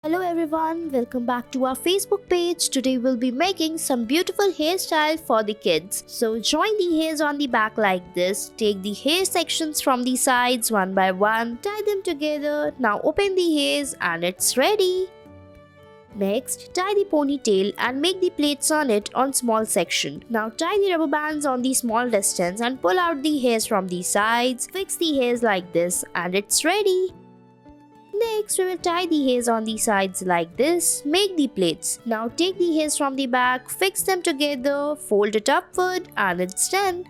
Hello everyone, welcome back to our Facebook page. Today we'll be making some beautiful hairstyle for the kids. So join the hairs on the back like this. Take the hair sections from the sides one by one. Tie them together. Now open the hairs and it's ready. Next, tie the ponytail and make the plaits on it on small section. Now tie the rubber bands on the small distance and pull out the hairs from the sides. Fix the hairs like this and it's ready. Next, we will tie the hairs on the sides like this. Make the plaits. Now take the hairs from the back, fix them together, fold it upward and it's done.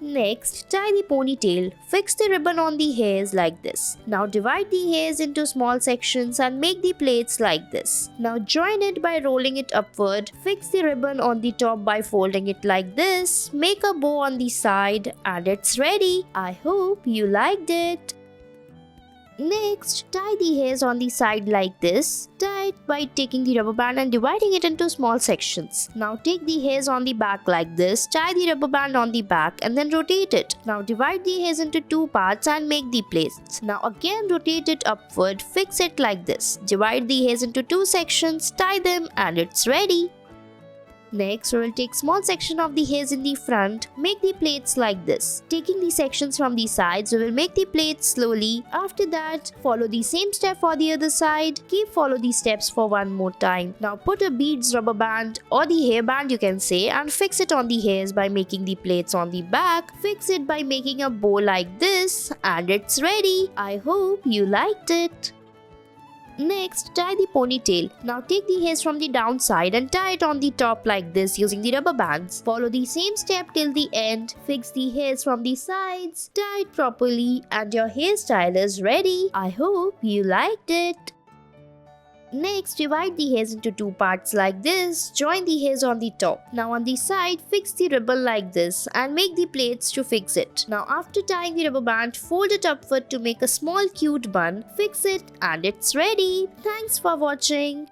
Next, tie the ponytail. Fix the ribbon on the hairs like this. Now divide the hairs into small sections and make the plaits like this. Now join it by rolling it upward. Fix the ribbon on the top by folding it like this. Make a bow on the side and it's ready. I hope you liked it. Next, tie the hairs on the side like this. Tie it by taking the rubber band and dividing it into small sections. Now take the hairs on the back like this. Tie the rubber band on the back and then rotate it. Now divide the hairs into two parts and make the plaits. Now again rotate it upward. Fix it like this. Divide the hairs into two sections. Tie them and it's ready. Next, we will take small section of the hairs in the front, make the plaits like this. Taking the sections from the sides, we will make the plaits slowly. After that, follow the same step for the other side. Follow these steps for one more time. Now put a beads rubber band or the hair band you can say and fix it on the hairs by making the plaits on the back. Fix it by making a bow like this and it's ready. I hope you liked it. Next, tie the ponytail. Now take the hairs from the downside and tie it on the top like this using the rubber bands. Follow the same step till the end. Fix the hairs from the sides, tie it properly and your hairstyle is ready. I hope you liked it. Next, divide the hairs into two parts like this. Join the hairs on the top. Now on the side, fix the ribbon like this and make the plaits to fix it. Now after tying the rubber band, fold it upward to make a small cute bun. Fix it and it's ready. Thanks for watching.